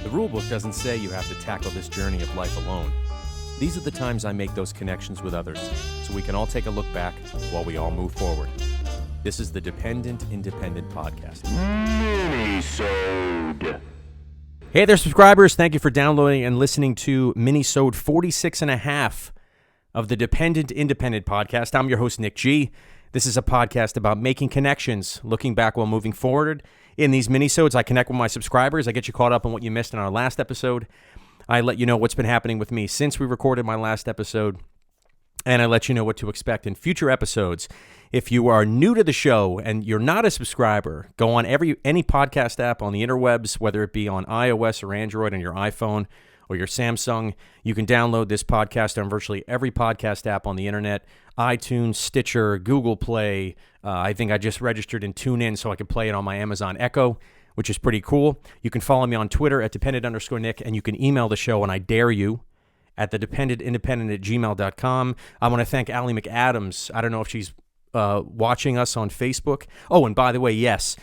The rulebook doesn't say you have to tackle this journey of life alone. These are the times I make those connections with others, so we can all take a look back while we all move forward. This is the Dependent Independent Podcast. MiniSode. Hey there, subscribers. Thank you for downloading and listening to MiniSode 46 and a half of the Dependent Independent Podcast. I'm your host, Nick G. This is a podcast about making connections, looking back while moving forward. In these minisodes, I connect with my subscribers. I get you caught up on what you missed in our last episode. I let you know what's been happening with me since we recorded my last episode. And I let you know what to expect in future episodes. If you are new to the show and you're not a subscriber, go on any podcast app on the interwebs, whether it be on iOS or Android on your iPhone or your Samsung. You can download this podcast on virtually every podcast app on the internet: iTunes, Stitcher, Google Play. I think I just registered in TuneIn so I can play it on my Amazon Echo, which is pretty cool. You can follow me on Twitter at dependent_Nick, and you can email the show, and I dare you, at thedependentindependent@gmail.com. I want to thank Allie McAdams. I don't know if she's watching us on Facebook. Oh, and by the way, yes,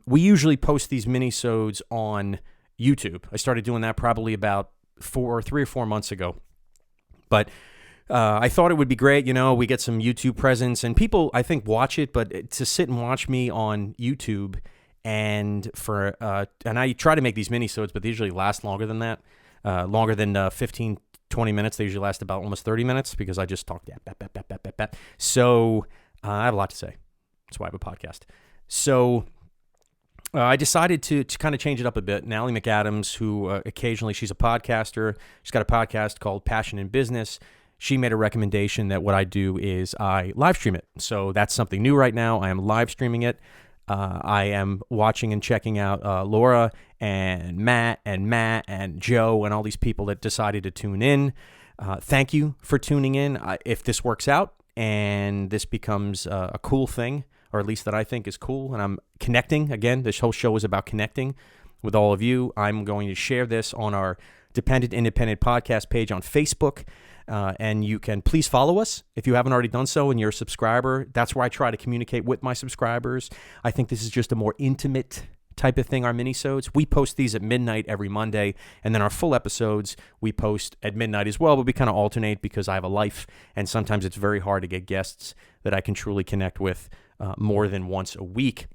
we usually post these minisodes on YouTube. I started doing that probably about 3 or 4 months ago. But I thought it would be great, we get some YouTube presence, and people, I think, watch it, but to sit and watch me on YouTube, and I try to make these minisodes, but they usually last longer than that, longer than 15, 20 minutes. They usually last about almost 30 minutes because I just talk. So I have a lot to say. That's why I have a podcast. So I decided to kind of change it up a bit. And Allie McAdams, who occasionally, she's a podcaster. She's got a podcast called Passion in Business. She made a recommendation that what I do is I live stream it. So that's something new right now. I am live streaming it. I am watching and checking out Laura and Matt and Joe and all these people that decided to tune in. Thank you for tuning in. If this works out and this becomes a cool thing, or at least that I think is cool, and I'm connecting, again, this whole show is about connecting with all of you. I'm going to share this on our Dependent Independent Podcast page on Facebook. And you can please follow us if you haven't already done so and you're a subscriber. That's where I try to communicate with my subscribers. I think this is just a more intimate type of thing, our minisodes. We post these at midnight every Monday, and then our full episodes we post at midnight as well, but we kind of alternate because I have a life, and sometimes it's very hard to get guests that I can truly connect with more than once a week.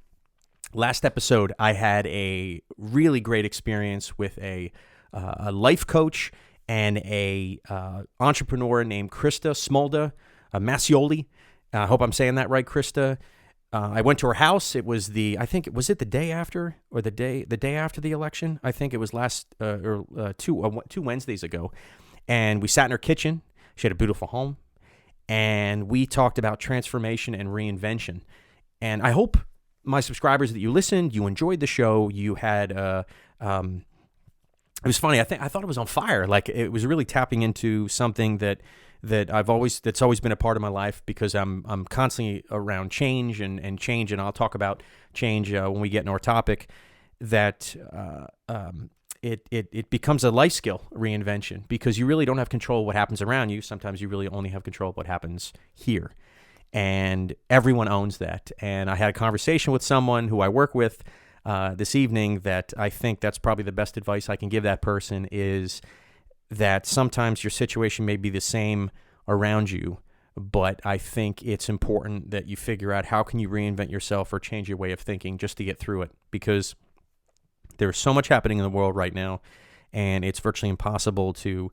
Last episode, I had a really great experience with a life coach and a entrepreneur named Krista Smolda Massioli. I hope I'm saying that right, Krista. I went to her house. It was the day after or the day after the election. I think it was two Wednesdays ago. And we sat in her kitchen. She had a beautiful home. And we talked about transformation and reinvention. And I hope my subscribers that you listened, you enjoyed the show, you had it was funny. I thought it was on fire. Like, it was really tapping into something that's always been a part of my life, because I'm constantly around change and change, and I'll talk about change when we get into our topic. That it becomes a life skill, reinvention, because you really don't have control of what happens around you. Sometimes you really only have control of what happens here, and everyone owns that. And I had a conversation with someone who I work with this evening that I think that's probably the best advice I can give that person, is that sometimes your situation may be the same around you, but I think it's important that you figure out how can you reinvent yourself or change your way of thinking just to get through it, because there's so much happening in the world right now, and it's virtually impossible to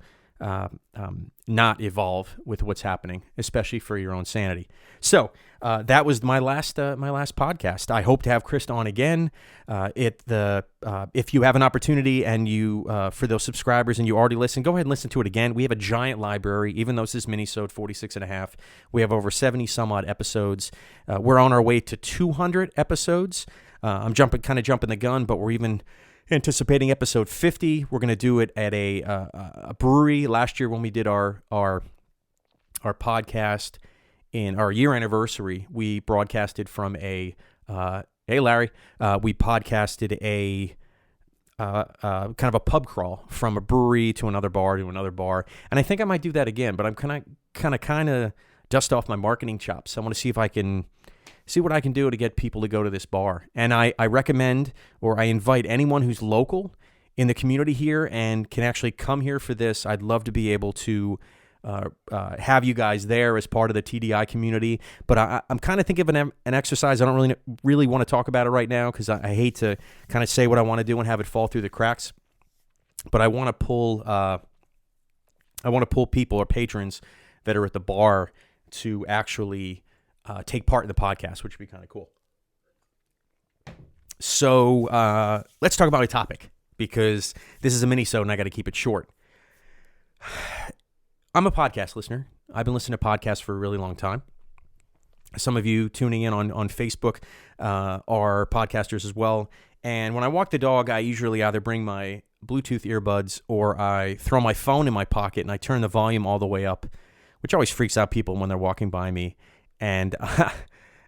not evolve with what's happening, especially for your own sanity. So that was my last podcast. I hope to have Krista on again. If you have an opportunity and you for those subscribers and you already listened, go ahead and listen to it again. We have a giant library. Even though this is minisode 46 and a half, we have over 70 some odd episodes. We're on our way to 200 episodes. I'm jumping the gun, but we're even anticipating episode 50. We're going to do it at a brewery. Last year when we did our podcast in our year anniversary, we broadcasted from we podcasted a kind of a pub crawl from a brewery to another bar, and I think I might do that again. But I'm kind of dust off my marketing chops. I want to see if I can see what I can do to get people to go to this bar. And I recommend, or I invite anyone who's local in the community here and can actually come here for this, I'd love to be able to have you guys there as part of the TDI community. But I'm kind of thinking of an exercise. I don't really want to talk about it right now because I hate to kind of say what I want to do and have it fall through the cracks. But I want to pull people or patrons that are at the bar to actually take part in the podcast, which would be kind of cool. So let's talk about a topic, because this is a mini-sode and I got to keep it short. I'm a podcast listener. I've been listening to podcasts for a really long time. Some of you tuning in on Facebook are podcasters as well. And when I walk the dog, I usually either bring my Bluetooth earbuds or I throw my phone in my pocket and I turn the volume all the way up, which always freaks out people when they're walking by me. And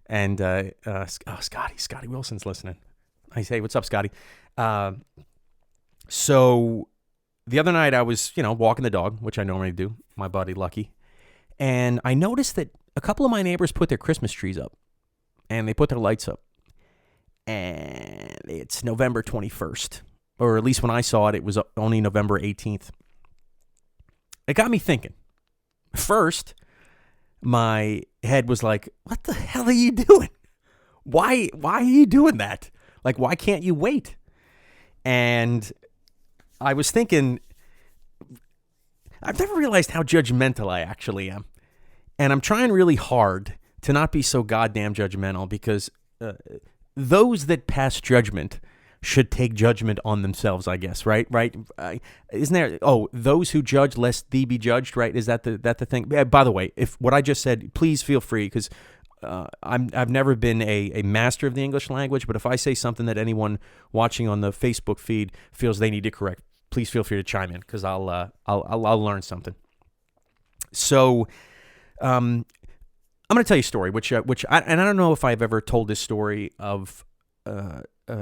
Scotty Wilson's listening. I say, "What's up, Scotty?" So the other night I was, walking the dog, which I normally do, my buddy Lucky, and I noticed that a couple of my neighbors put their Christmas trees up, and they put their lights up, and it's November 21st, or at least when I saw it, it was only November 18th. It got me thinking. First, my head was like, what the hell are you doing? Why are you doing that? Like, why can't you wait? And I was thinking, I've never realized how judgmental I actually am. And I'm trying really hard to not be so goddamn judgmental, because those that pass judgment should take judgment on themselves, I guess, right? Isn't there, those who judge lest thee be judged, right? Is that the thing? By the way, if what I just said, please feel free, because I've never been a master of the English language, but if I say something that anyone watching on the Facebook feed feels they need to correct, please feel free to chime in, because I'll learn something. So, I'm going to tell you a story, which I don't know if I've ever told this story of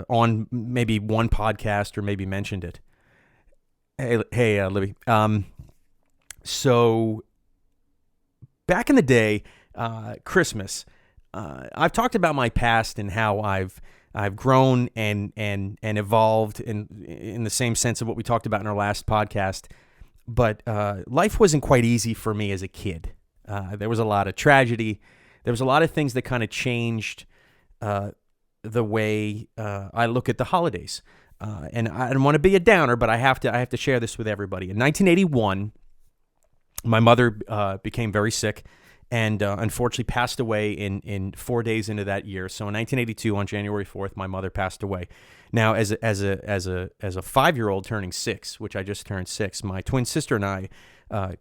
on maybe one podcast or maybe mentioned it. Hey, Libby. So back in the day, Christmas, I've talked about my past and how I've grown and evolved in the same sense of what we talked about in our last podcast. But life wasn't quite easy for me as a kid. There was a lot of tragedy. There was a lot of things that kind of changed the way I look at the holidays. And I don't want to be a downer, but I have to share this with everybody. In 1981, my mother became very sick and unfortunately passed away in 4 days into that year. So in 1982, on January 4th, my mother passed away. Now, as a 5-year-old turning 6, which I just turned 6, my twin sister and I,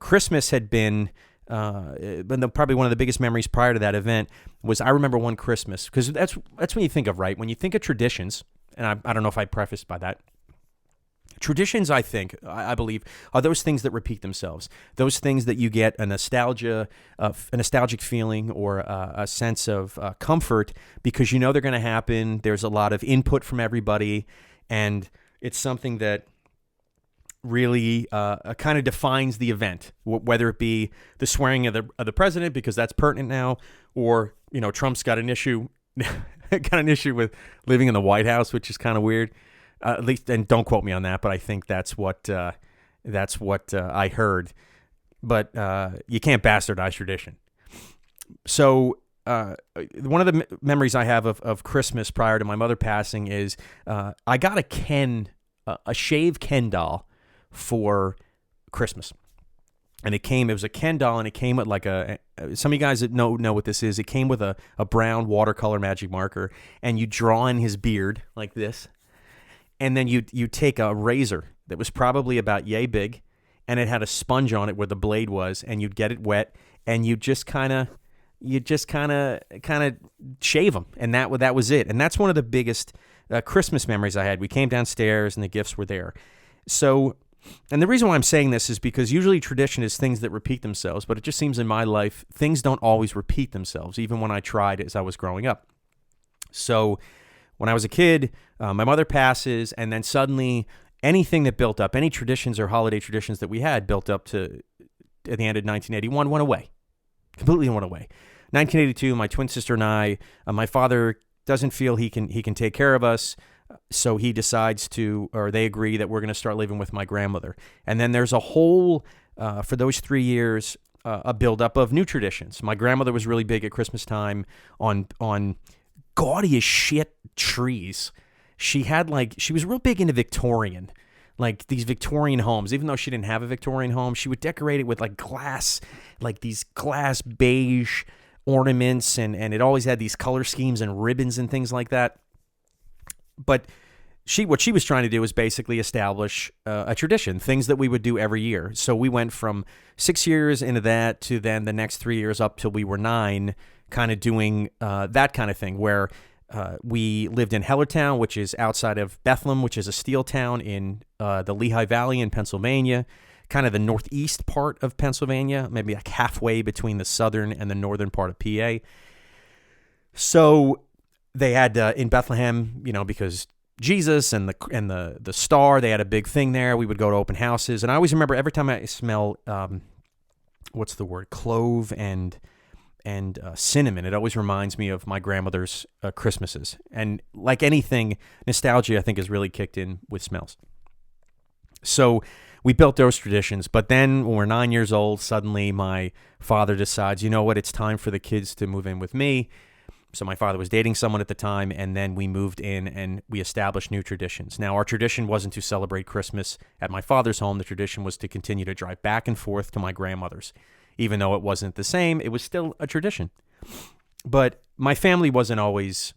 Christmas had been probably one of the biggest memories prior to that event was I remember one Christmas, because that's when you think of, right? When you think of traditions, and I don't know if I prefaced by that. Traditions, I believe, are those things that repeat themselves. Those things that you get a nostalgic feeling or a sense of comfort because you know they're going to happen. There's a lot of input from everybody, and it's something that really kind of defines the event, whether it be the swearing of the president, because that's pertinent now, or Trump's got an issue with living in the White House, which is kind of weird. At least, and don't quote me on that, but I think that's what I heard. But you can't bastardize tradition. So one of the memories I have of Christmas prior to my mother passing is I got a shave Ken doll for Christmas. And it was a Ken doll, and it came with like some of you guys that know what this is. It came with a brown watercolor magic marker, and you draw in his beard like this. And then you take a razor that was probably about yay big, and it had a sponge on it where the blade was, and you'd get it wet, and you just kind of shave them, and that was it. And that's one of the biggest Christmas memories I had. We came downstairs, and the gifts were there. So, and the reason why I'm saying this is because usually tradition is things that repeat themselves, but it just seems in my life things don't always repeat themselves, even when I tried as I was growing up. So when I was a kid, my mother passes, and then suddenly anything that built up, any traditions or holiday traditions that we had built up to at the end of 1981 went away. Completely went away. 1982, my twin sister and I, my father doesn't feel he can take care of us. So he decides to, or they agree that we're going to start living with my grandmother. And then there's a whole, for those 3 years, a buildup of new traditions. My grandmother was really big at Christmas time on gaudy as shit trees. She was real big into Victorian, like these Victorian homes. Even though she didn't have a Victorian home, she would decorate it with like glass, like these glass beige ornaments, and it always had these color schemes and ribbons and things like that. But what she was trying to do was basically establish a tradition, things that we would do every year. So we went from 6 years into that to then the next 3 years up till we were 9, kind of doing that kind of thing, where we lived in Hellertown, which is outside of Bethlehem, which is a steel town in the Lehigh Valley in Pennsylvania, kind of the northeast part of Pennsylvania, maybe like halfway between the southern and the northern part of PA. So they had in Bethlehem, because Jesus and the star, they had a big thing there. We would go to open houses, and I always remember every time I smell clove and cinnamon, it always reminds me of my grandmother's Christmases. And like anything, nostalgia, I think, has really kicked in with smells. So we built those traditions, but then when we're 9 years old, suddenly my father decides, you know what, it's time for the kids to move in with me. So my father was dating someone at the time, and then we moved in and we established new traditions. Now, our tradition wasn't to celebrate Christmas at my father's home. The tradition was to continue to drive back and forth to my grandmother's. Even though it wasn't the same, it was still a tradition. But my family wasn't always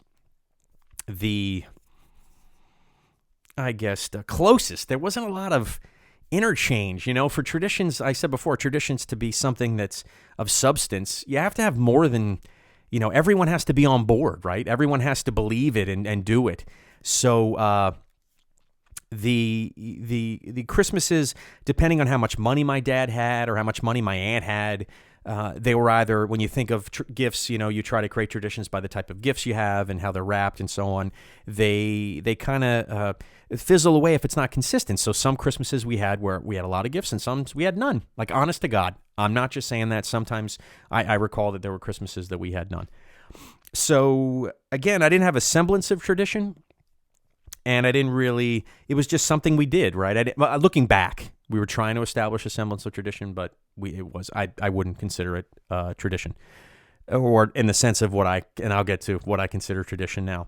the closest. There wasn't a lot of interchange, for traditions. I said before, traditions to be something that's of substance, you have to have more than... everyone has to be on board, right? Everyone has to believe it and do it. So the Christmases, depending on how much money my dad had or how much money my aunt had, they were either, when you think of gifts, you try to create traditions by the type of gifts you have and how they're wrapped and so on. They kind of fizzle away if it's not consistent. So some Christmases we had where we had a lot of gifts and some we had none. Like, honest to God, I'm not just saying that. Sometimes I recall that there were Christmases that we had none. So again, I didn't have a semblance of tradition, and I didn't really, it was just something we did, right? Looking back, we were trying to establish a semblance of tradition, but I wouldn't consider it tradition, or in the sense of I'll get to what I consider tradition now.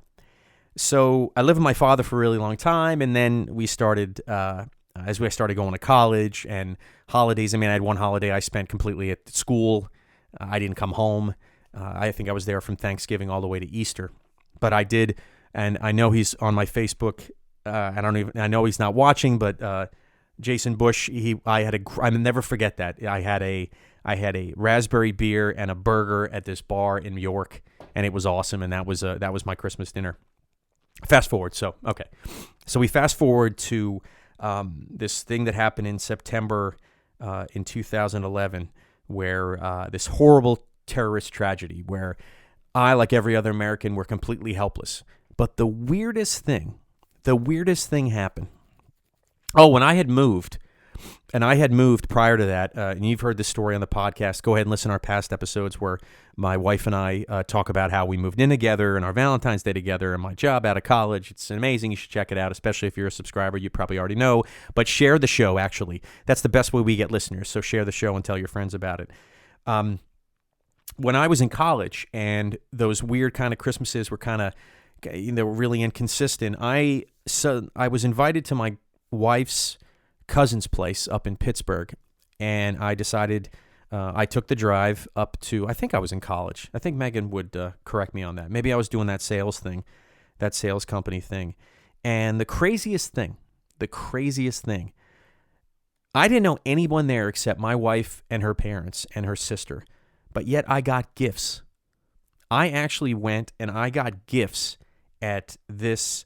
So I lived with my father for a really long time, and then we started, as we started going to college and holidays. I had one holiday I spent completely at school. I didn't come home. I think I was there from Thanksgiving all the way to Easter, but I did. And I know he's on my Facebook. I know he's not watching, but Jason Bush, I'll never forget that. I had a raspberry beer and a burger at this bar in New York, and it was awesome. And that was my Christmas dinner. Fast forward. So we fast forward to this thing that happened in September in 2011, where this horrible terrorist tragedy, where I, like every other American, were completely helpless. But the weirdest thing happened. Oh, when I had moved prior to that, and you've heard this story on the podcast, go ahead and listen to our past episodes where my wife and I talk about how we moved in together and our Valentine's Day together and my job out of college. It's amazing. You should check it out, especially if you're a subscriber. You probably already know. But share the show, actually. That's the best way we get listeners, so share the show and tell your friends about it. When I was in college and those weird kind of Christmases were kind of, they were really inconsistent, I was invited to my wife's cousin's place up in Pittsburgh, and I decided I took the drive up to, I think I was in college. I think Megan would correct me on that. Maybe I was doing that sales company thing. And the craziest thing, I didn't know anyone there except my wife and her parents and her sister, but yet I got gifts. I actually went and I got gifts at this,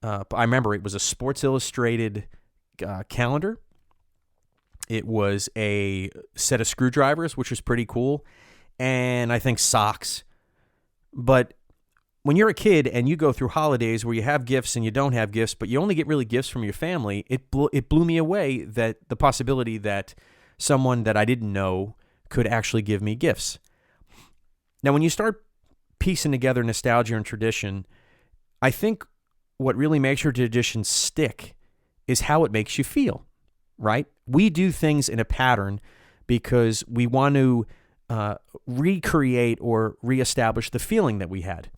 I remember it was a Sports Illustrated calendar. It was a set of screwdrivers, which was pretty cool, and I think socks. But when you're a kid and you go through holidays where you have gifts and you don't have gifts, but you only get really gifts from your family, it blew me away that the possibility that someone that I didn't know could actually give me gifts. Now, when you start piecing together nostalgia and tradition, I think what really makes your traditions stick is how it makes you feel, right? We do things in a pattern because we want to recreate or reestablish the feeling that we had.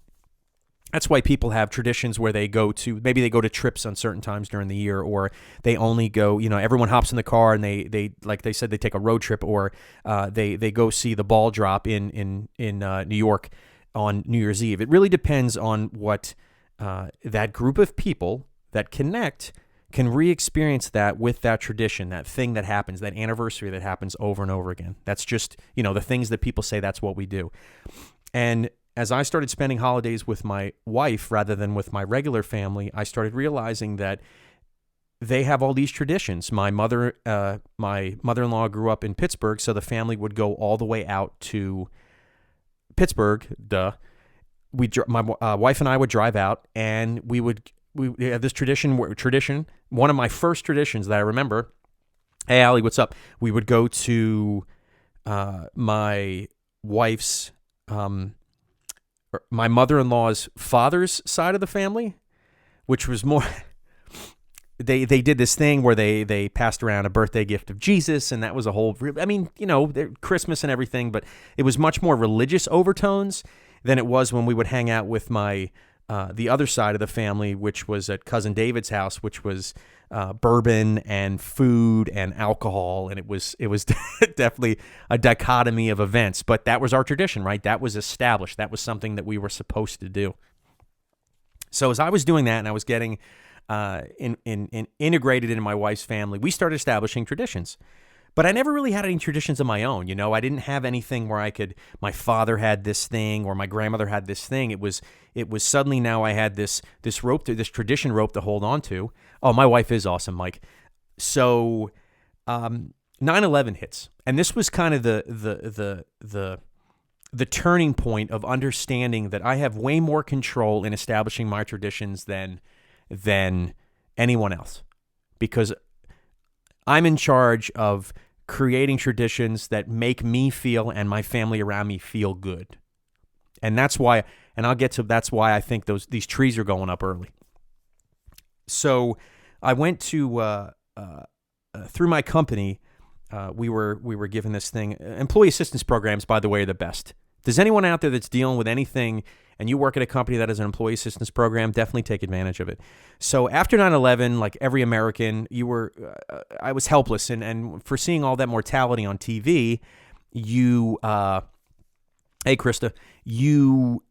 That's why people have traditions where maybe they go to trips on certain times during the year, or they only go, everyone hops in the car and they like they said, they take a road trip, or they go see the ball drop in New York on New Year's Eve. It really depends on what that group of people that connect can re-experience that with that tradition, that thing that happens, that anniversary that happens over and over again. That's just, the things that people say that's what we do. And as I started spending holidays with my wife rather than with my regular family, I started realizing that they have all these traditions. My mother-in-law grew up in Pittsburgh, so the family would go all the way out to Pittsburgh. My wife and I would drive out, and we had this tradition. One of my first traditions that I remember. Hey, Allie, what's up? We would go to my wife's, my mother-in-law's father's side of the family, which was more. They did this thing where they passed around a birthday gift of Jesus, and that was a whole. I mean, Christmas and everything, but it was much more religious overtones than it was when we would hang out with my the other side of the family, which was at Cousin David's house, which was bourbon and food and alcohol, and it was definitely a dichotomy of events. But that was our tradition, right? That was established. That was something that we were supposed to do. So as I was doing that, and I was getting integrated into my wife's family, we started establishing traditions. But I never really had any traditions of my own. I didn't have anything where my father had this thing or my grandmother had this thing. It was suddenly now I had this tradition rope to hold on to. Oh, my wife is awesome, Mike. So 9/11 hits. And this was kind of the turning point of understanding that I have way more control in establishing my traditions than anyone else, because I'm in charge of creating traditions that make me feel and my family around me feel good. And that's why, that's why I think these trees are going up early. So I went to, through my company, we were given this thing. Employee assistance programs, by the way, are the best. If there's anyone out there that's dealing with anything and you work at a company that has an employee assistance program, definitely take advantage of it. So after 9/11, like every American, I was helpless. And for seeing all that mortality on TV, hey, Krista, you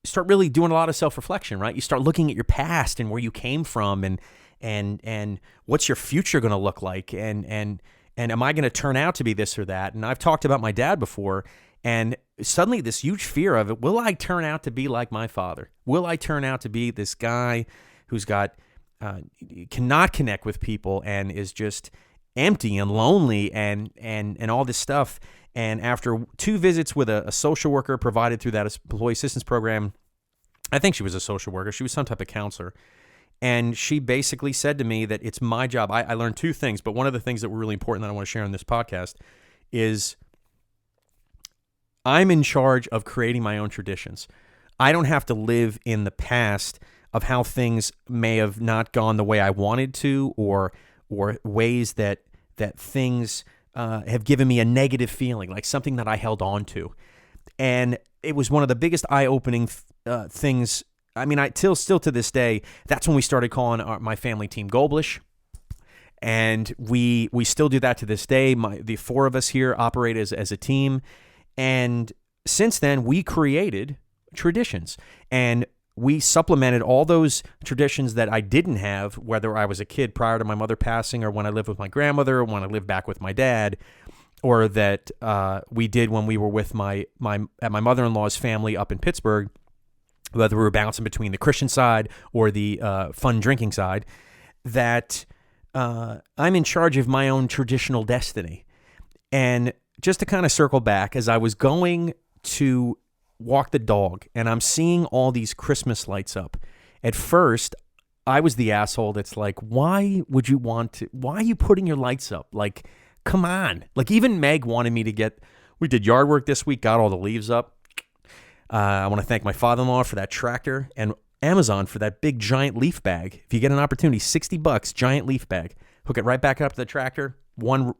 start really doing a lot of self-reflection, right? You start looking at your past and where you came from and what's your future going to look like? And am I going to turn out to be this or that? And I've talked about my dad before, and suddenly this huge fear of it. Will I turn out to be like my father? Will I turn out to be this guy who's cannot connect with people and is just empty and lonely and all this stuff? And after 2 visits with a social worker provided through that employee assistance program, I think she was a social worker. She was some type of counselor. And she basically said to me that it's my job. I learned 2 things, but one of the things that were really important that I want to share on this podcast is I'm in charge of creating my own traditions. I don't have to live in the past of how things may have not gone the way I wanted to, or ways that things have given me a negative feeling, like something that I held on to. And it was one of the biggest eye-opening things. I mean, still to this day, that's when we started calling my family Team Goldblish. And we still do that to this day. The 4 of us here operate as a team. And since then, we created traditions. And we supplemented all those traditions that I didn't have, whether I was a kid prior to my mother passing, or when I lived with my grandmother, or when I lived back with my dad, or that we did when we were with at my mother-in-law's family up in Pittsburgh, whether we were bouncing between the Christian side or the fun drinking side, that I'm in charge of my own traditional destiny. And just to kind of circle back, as I was going to walk the dog and I'm seeing all these Christmas lights up, at first I was the asshole that's like, why are you putting your lights up? Like, come on. Like, even Meg wanted me to we did yard work this week, got all the leaves up. I want to thank my father-in-law for that tractor. And Amazon for that big giant leaf bag. If you get an opportunity, $60, giant leaf bag. Hook it right back up to the tractor. One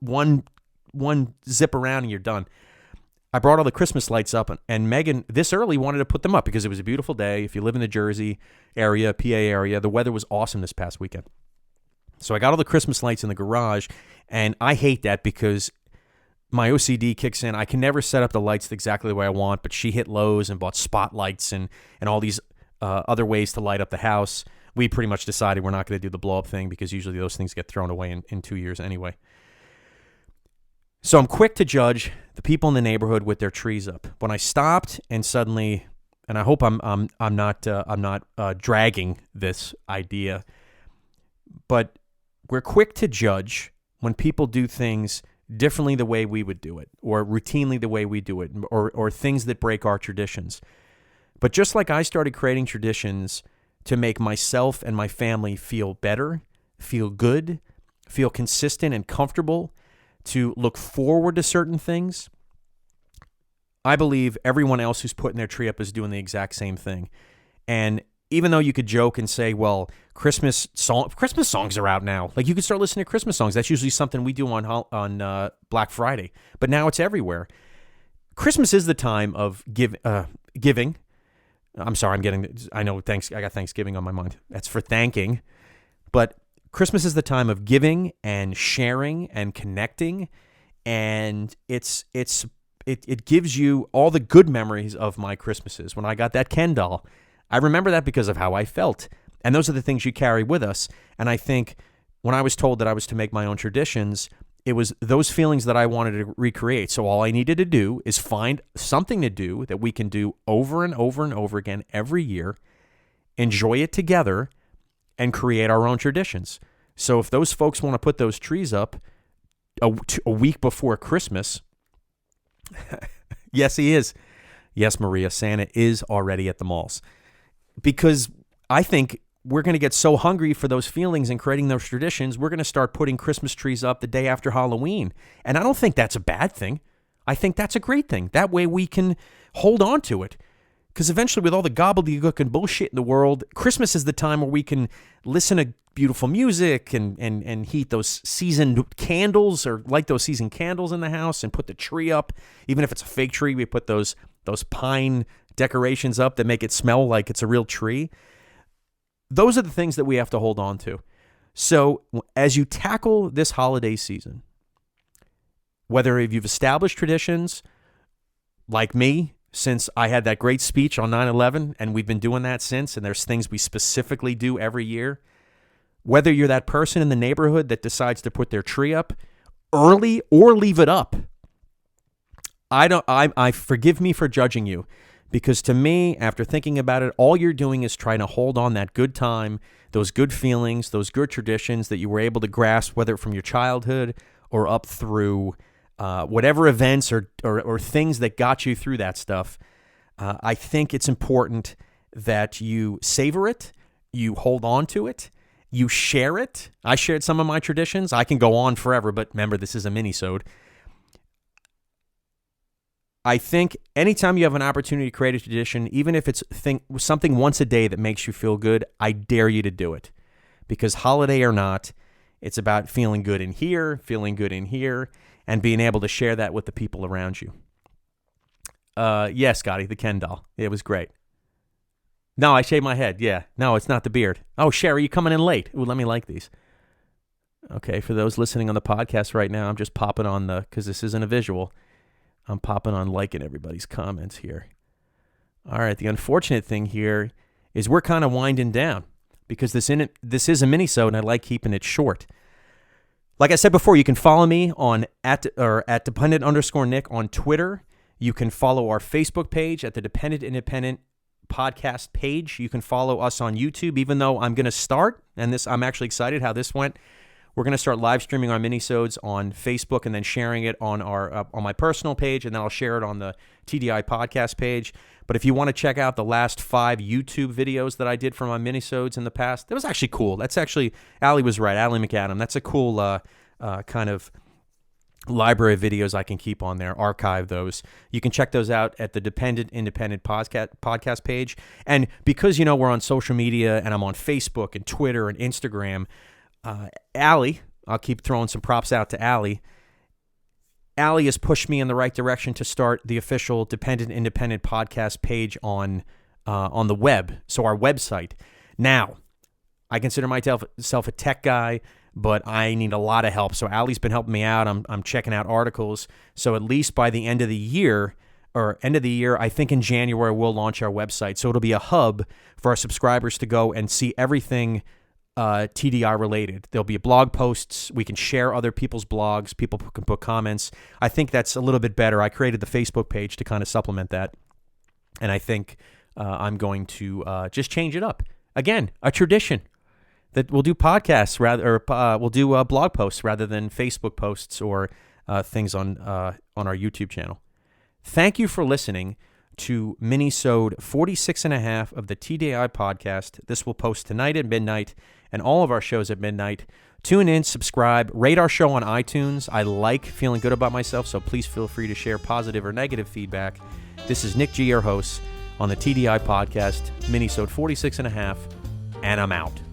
zip around and you're done. I brought all the Christmas lights up, and Megan, this early, wanted to put them up because it was a beautiful day. If you live in the Jersey area, PA area, the weather was awesome this past weekend. So I got all the Christmas lights in the garage, and I hate that because my OCD kicks in. I can never set up the lights exactly the way I want, but she hit Lowe's and bought spotlights and all these other ways to light up the house. We pretty much decided we're not going to do the blow-up thing because usually those things get thrown away in 2 years anyway. So I'm quick to judge the people in the neighborhood with their trees up. When I stopped and suddenly, and I hope I'm not dragging this idea, but we're quick to judge when people do things differently the way we would do it, or routinely the way we do it, or things that break our traditions. But just like I started creating traditions to make myself and my family feel better, feel good, feel consistent and comfortable, to look forward to certain things, I believe everyone else who's putting their tree up is doing the exact same thing. And even though you could joke and say, well, Christmas songs are out now. Like, you can start listening to Christmas songs. That's usually something we do on Black Friday. But now it's everywhere. Christmas is the time of giving. I'm sorry, I got Thanksgiving on my mind. That's for thanking. But Christmas is the time of giving and sharing and connecting, and it gives you all the good memories of my Christmases. When I got that Ken doll, I remember that because of how I felt, and those are the things you carry with us. And I think when I was told that I was to make my own traditions, it was those feelings that I wanted to recreate. So all I needed to do is find something to do that we can do over and over and over again every year, enjoy it together, and create our own traditions. So if those folks want to put those trees up a week before Christmas, yes, he is. Yes, Maria, Santa is already at the malls. Because I think we're going to get so hungry for those feelings and creating those traditions, we're going to start putting Christmas trees up the day after Halloween. And I don't think that's a bad thing. I think that's a great thing. That way we can hold on to it. Because eventually, with all the gobbledygook and bullshit in the world, Christmas is the time where we can listen to beautiful music and heat those seasoned candles, or light those seasoned candles in the house and put the tree up. Even if it's a fake tree, we put those pine decorations up that make it smell like it's a real tree. Those are the things that we have to hold on to. So as you tackle this holiday season, whether you've established traditions like me, since I had that great speech on 9/11, and we've been doing that since, and there's things we specifically do every year. Whether you're that person in the neighborhood that decides to put their tree up early or leave it up, I forgive me for judging you, because to me, after thinking about it, all you're doing is trying to hold on that good time, those good feelings, those good traditions that you were able to grasp, whether from your childhood or up through whatever events or things that got you through that stuff. I think it's important that you savor it, you hold on to it, you share it. I shared some of my traditions. I can go on forever, but remember, this is a mini-sode. I think anytime you have an opportunity to create a tradition, even if it's something once a day that makes you feel good, I dare you to do it. Because holiday or not, it's about feeling good in here, and being able to share that with the people around you. Yeah, Scotty, the Ken doll. It was great. No, I shaved my head. Yeah. No, it's not the beard. Oh, Sherry, you coming in late. Ooh, let me like these. Okay, for those listening on the podcast right now, I'm just popping on because this isn't a visual, I'm popping on liking everybody's comments here. All right, the unfortunate thing here is we're kind of winding down because this is a mini-sode, and I like keeping it short. Like I said before, you can follow me on at @dependent_Nick on Twitter. You can follow our Facebook page at the Dependent Independent Podcast page. You can follow us on YouTube, even though I'm going to start, and I'm actually excited how this went. We're going to start live streaming our minisodes on Facebook and then sharing it on on my personal page, and then I'll share it on the TDI podcast page. But if you want to check out the last 5 YouTube videos that I did for my minisodes in the past, that was actually cool. That's actually, Allie was right, Allie McAdam. That's a cool kind of library of videos I can keep on there, archive those. You can check those out at the Dependent Independent podcast page. And because, we're on social media and I'm on Facebook and Twitter and Instagram, Allie, I'll keep throwing some props out to Allie. Allie has pushed me in the right direction to start the official Dependent Independent podcast page on the web, so our website. Now, I consider myself a tech guy, but I need a lot of help. So Allie's been helping me out. I'm checking out articles. So at least by the end of the year, I think in January, we'll launch our website. So it'll be a hub for our subscribers to go and see everything TDI related. There'll be blog posts. We can share other people's blogs. People can put comments. I think that's a little bit better. I created the Facebook page to kind of supplement that. And I think I'm going to just change it up. Again, a tradition that we'll do podcasts we'll do blog posts rather than Facebook posts or things on our YouTube channel. Thank you for listening to MiniSode 46.5 of the TDI podcast. This will post tonight at midnight and all of our shows at midnight. Tune in, subscribe, rate our show on iTunes. I like feeling good about myself, so please feel free to share positive or negative feedback. This is Nick G, your host, on the TDI podcast, MiniSode 46.5, and I'm out.